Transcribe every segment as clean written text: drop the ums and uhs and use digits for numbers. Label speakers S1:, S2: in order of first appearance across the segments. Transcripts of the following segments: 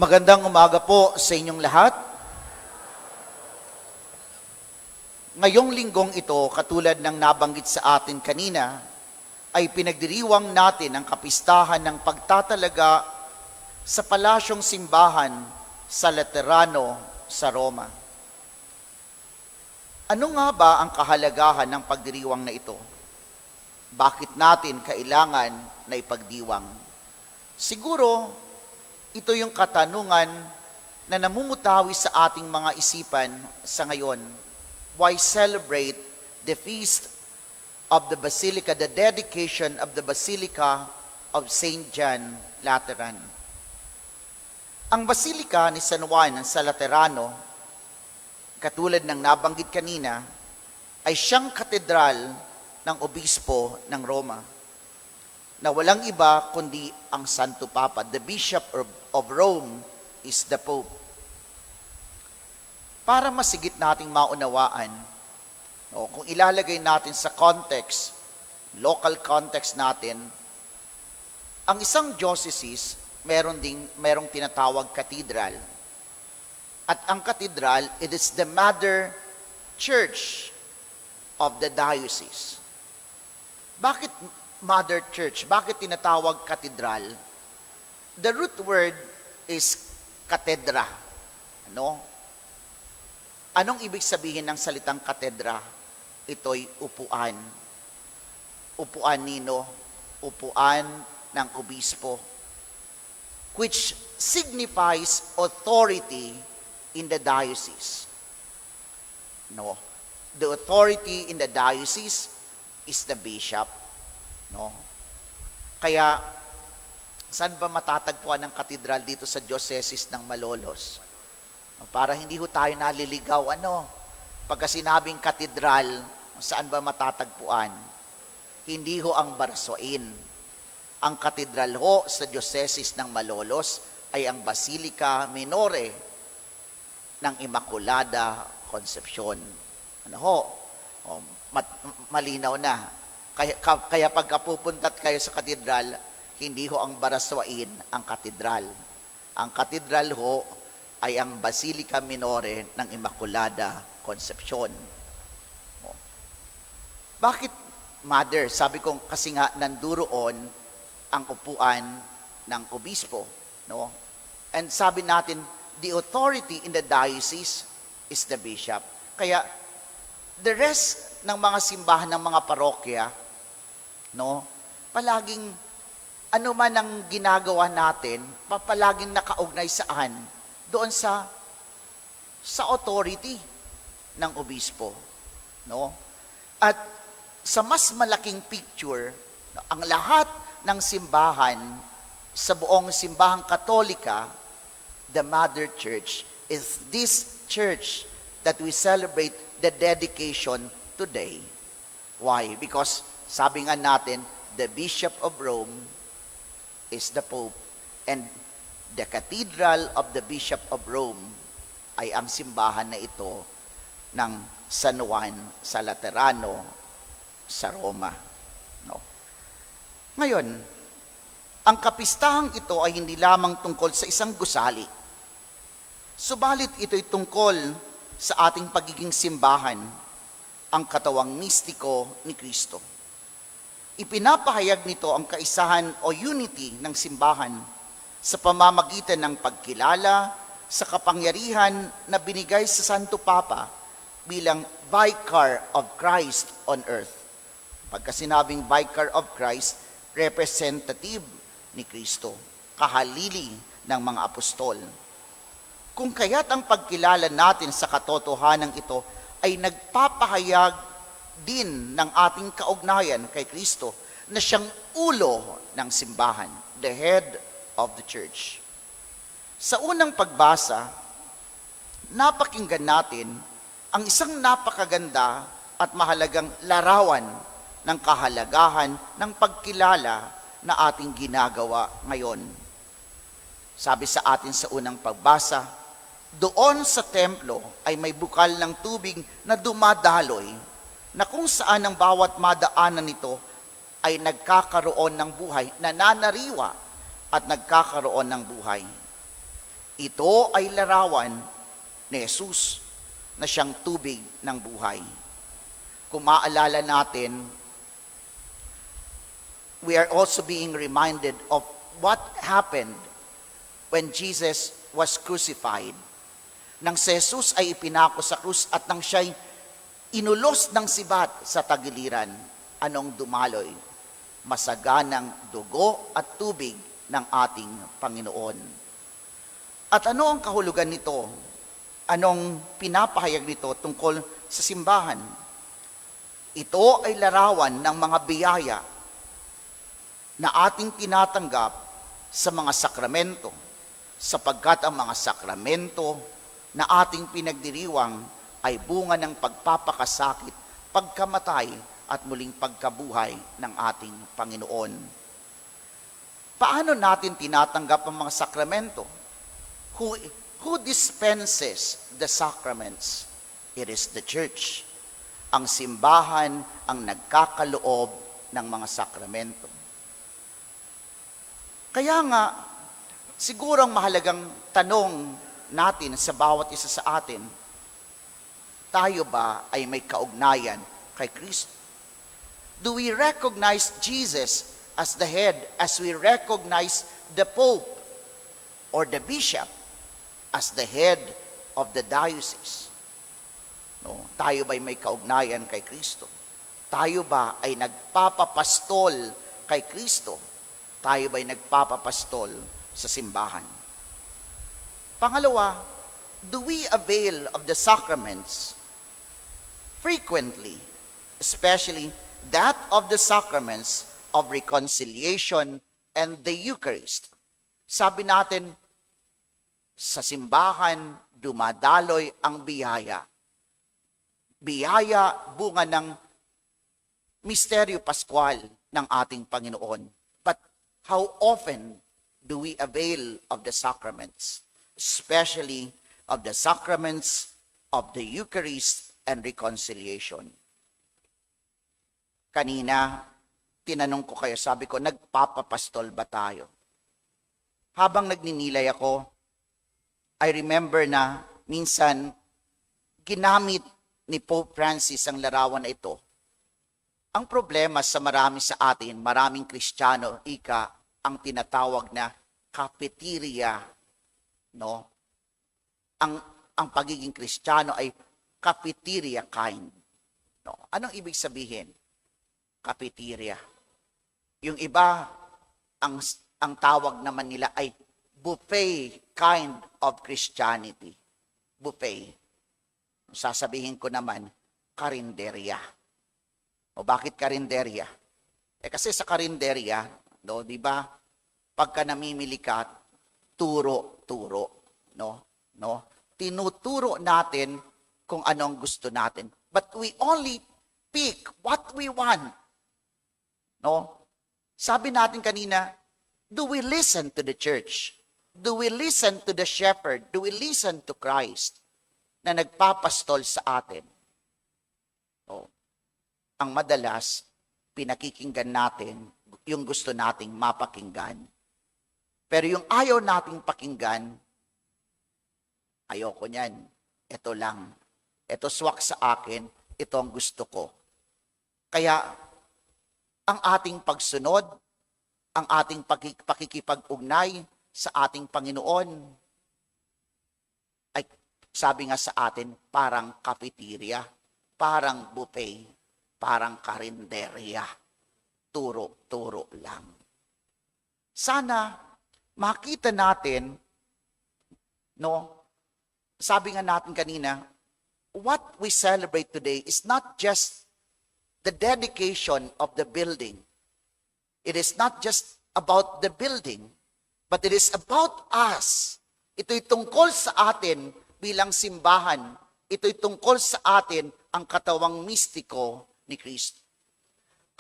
S1: Magandang umaga po sa inyong lahat. Ngayong linggong ito, katulad ng nabanggit sa atin kanina, ay pinagdiriwang natin ang kapistahan ng pagtatalaga sa palasyong simbahan sa Laterano sa Roma. Ano nga ba ang kahalagahan ng pagdiriwang na ito? Bakit natin kailangan na ipagdiwang? Siguro, ito yung katanungan na namumutawi sa ating mga isipan sa ngayon. Why celebrate the feast of the Basilica, the dedication of the Basilica of St. John Lateran? Ang Basilica ni San Juan sa Laterano, katulad ng nabanggit kanina, ay siyang katedral ng obispo ng Roma, na walang iba kundi ang Santo Papa. The Bishop of Rome is the Pope. Para masigit nating maunawaan, kung ilalagay natin sa context, local context natin, ang isang diocese, merong tinatawag cathedral. At ang cathedral, it is the mother church of the diocese. Bakit Mother Church? Bakit tinatawag katedral? The root word is katedra. Anong ibig sabihin ng salitang katedra? Ito'y upuan. Upuan nino? Upuan ng obispo. Which signifies authority in the diocese. The authority in the diocese is the bishop. Kaya, saan ba matatagpuan ng katedral dito sa Diocese ng Malolos? Para hindi ho tayo naliligaw, pagka sinabing katedral, saan ba matatagpuan? Hindi ho ang Barsoin. Ang katedral ho sa Diocese ng Malolos ay ang Basilica Minore ng Immaculada Concepcion. Malinaw na. Kaya pagka pupuntat kayo sa katedral, hindi ho ang Baraswain ang katedral. Ang katedral ho ay ang Basilica Minore ng Immaculada Concepcion. Bakit, Mother? Sabi ko kasi nga nanduroon ang upuan ng obispo. And sabi natin, the authority in the diocese is the bishop. Kaya the rest ng mga simbahan ng mga parokya, palaging ano man ang ginagawa natin, palaging nakaugnay saan? Doon sa authority ng obispo. At sa mas malaking picture, ang lahat ng simbahan sa buong simbahang Katolika, the Mother Church, is this church that we celebrate the dedication today. Why? Because sabi nga natin, the Bishop of Rome is the Pope, and the Cathedral of the Bishop of Rome ay ang simbahan na ito ng San Juan sa Laterano sa Roma. Ngayon, ang kapistahang ito ay hindi lamang tungkol sa isang gusali. Subalit ito'y tungkol sa ating pagiging simbahan, ang katawang mistiko ni Kristo. Ipinapahayag nito ang kaisahan o unity ng simbahan sa pamamagitan ng pagkilala sa kapangyarihan na binigay sa Santo Papa bilang Vicar of Christ on earth. Pagka sinabing Vicar of Christ, representative ni Kristo, kahalili ng mga apostol. Kung kaya't ang pagkilala natin sa katotohanan ito ay nagpapahayag din ng ating kaugnayan kay Kristo na siyang ulo ng simbahan, the head of the church. Sa unang pagbasa, napakinggan natin ang isang napakaganda at mahalagang larawan ng kahalagahan ng pagkilala na ating ginagawa ngayon. Sabi sa atin sa unang pagbasa, doon sa templo ay may bukal ng tubig na dumadaloy, na kung saan ang bawat madaanan nito ay nagkakaroon ng buhay, nananariwa at nagkakaroon ng buhay. Ito ay larawan ni Jesus na siyang tubig ng buhay. Kung maalala natin, we are also being reminded of what happened when Jesus was crucified. Nang si Jesus ay ipinako sa krus at nang siya'y inulos ng sibat sa tagiliran, anong dumaloy? Masaganang dugo at tubig ng ating Panginoon. At ano ang kahulugan nito? Anong pinapahayag nito tungkol sa simbahan? Ito ay larawan ng mga biyaya na ating tinatanggap sa mga sakramento, sapagkat ang mga sakramento na ating pinagdiriwang ay bunga ng pagpapakasakit, pagkamatay at muling pagkabuhay ng ating Panginoon. Paano natin tinatanggap ang mga sakramento? Who dispenses the sacraments? It is the church. Ang simbahan ang nagkakaloob ng mga sakramento. Kaya nga, siguro ang mahalagang tanong natin sa bawat isa sa atin, tayo ba ay may kaugnayan kay Kristo? Do we recognize Jesus as the head as we recognize the Pope or the Bishop as the head of the diocese? No, tayo ba ay may kaugnayan kay Kristo? Tayo ba ay nagpapapastol kay Kristo? Tayo ba'y nagpapapastol sa simbahan? Pangalawa, do we avail of the sacraments frequently, especially that of the sacraments of reconciliation and the Eucharist? Sabi natin, sa simbahan, dumadaloy ang biyaya. Biyaya, bunga ng misteryo paskwal ng ating Panginoon. How often do we avail of the sacraments, especially of the sacraments of the Eucharist and reconciliation? Kanina, tinanong ko kayo, sabi ko, nagpapapastol ba tayo? Habang nagninilay ako, I remember na minsan ginamit ni Pope Francis ang larawan na ito. Ang problema sa marami sa atin, maraming Kristiyano, ang tinatawag na cafeteria, no? Ang pagiging Kristiyano ay cafeteria kind. No? Anong ibig sabihin? Cafeteria. Yung iba, ang tawag naman nila ay buffet kind of Christianity. Buffet. Sasabihin ko naman, karinderya. O bakit karinderya? Kasi sa karinderya, no, di ba? Pagka namimili ka, turo, no? Tinuturo natin kung anong gusto natin. But we only pick what we want. No? Sabi natin kanina, do we listen to the church? Do we listen to the shepherd? Do we listen to Christ na nagpapastol sa atin? Ang madalas, pinakikinggan natin yung gusto nating mapakinggan. Pero yung ayaw nating pakinggan, ayoko niyan. Ito lang. Ito swak sa akin. Ito ang gusto ko. Kaya, ang ating pagsunod, ang ating pakikipag-ugnay sa ating Panginoon, ay sabi nga sa atin, parang cafeteria, parang buffet, parang karinderya. Turo lang. Sana makita natin, no, sabi nga natin kanina, what we celebrate today is not just the dedication of the building. It is not just about the building, but it is about us. Ito'y tungkol sa atin bilang simbahan. Ito'y tungkol sa atin ang katawang mistiko ni Kristo.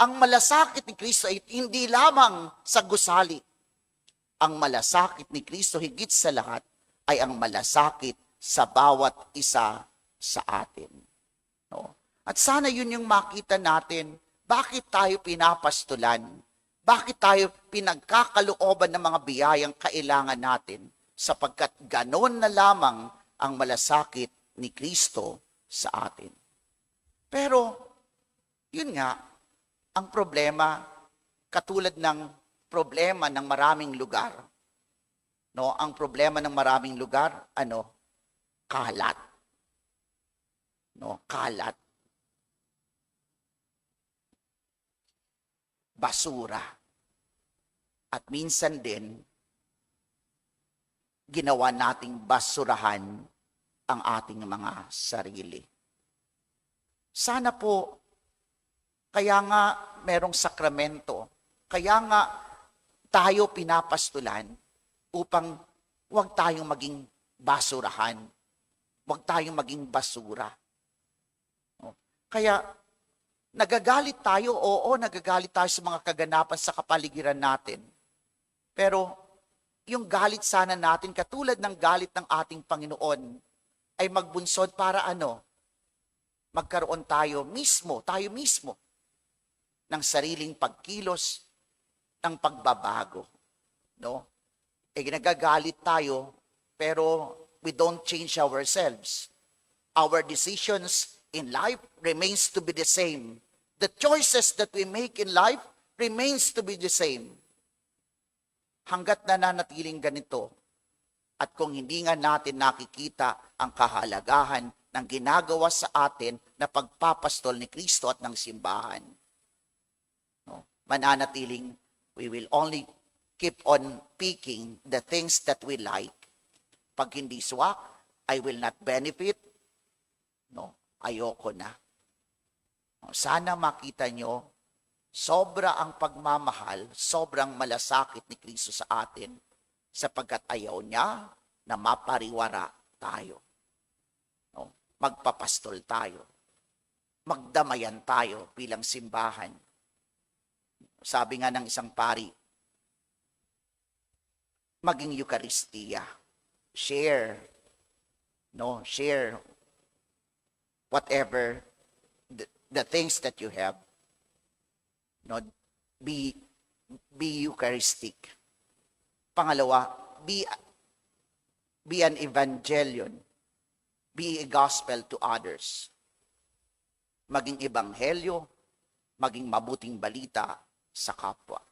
S1: Ang malasakit ni Kristo ay hindi lamang sa gusali. Ang malasakit ni Kristo higit sa lahat ay ang malasakit sa bawat isa sa atin. No? At sana yun yung makita natin, bakit tayo pinapastulan? Bakit tayo pinagkakalooban ng mga biyayang kailangan natin? sapagkat ganon na lamang ang malasakit ni Kristo sa atin. Pero, yun nga, ang problema, katulad ng problema ng maraming lugar, no? Ang problema ng maraming lugar, kalat. No, kalat. Basura. At minsan din, ginawa nating basurahan ang ating mga sarili. Sana po, kaya nga merong sakramento, kaya nga tayo pinapastulan upang huwag tayong maging basurahan, huwag tayong maging basura. Kaya nagagalit tayo, oo, nagagalit tayo sa mga kaganapan sa kapaligiran natin. Pero yung galit sana natin, katulad ng galit ng ating Panginoon, ay magbunsod para magkaroon tayo mismo ng sariling pagkilos, ng pagbabago. No? Nagagalit tayo, pero we don't change ourselves. Our decisions in life remains to be the same. The choices that we make in life remains to be the same. Hanggat nananatiling ganito, at kung hindi nga natin nakikita ang kahalagahan ng ginagawa sa atin na pagpapastol ni Kristo at ng simbahan, mananatiling, we will only keep on picking the things that we like. Pag hindi swak, I will not benefit. Ayoko na. Sana makita nyo, sobra ang pagmamahal, sobrang malasakit ni Kristo sa atin, sapagkat ayaw niya na mapariwara tayo. Magpapastol tayo. Magdamayan tayo bilang simbahan. Sabi nga ng isang pari, maging Eucharistia. Share. Share whatever the things that you have. Be Eucharistic. Pangalawa, be an evangelion. Be a gospel to others. Maging ebanghelyo, maging mabuting balita sa kapwa.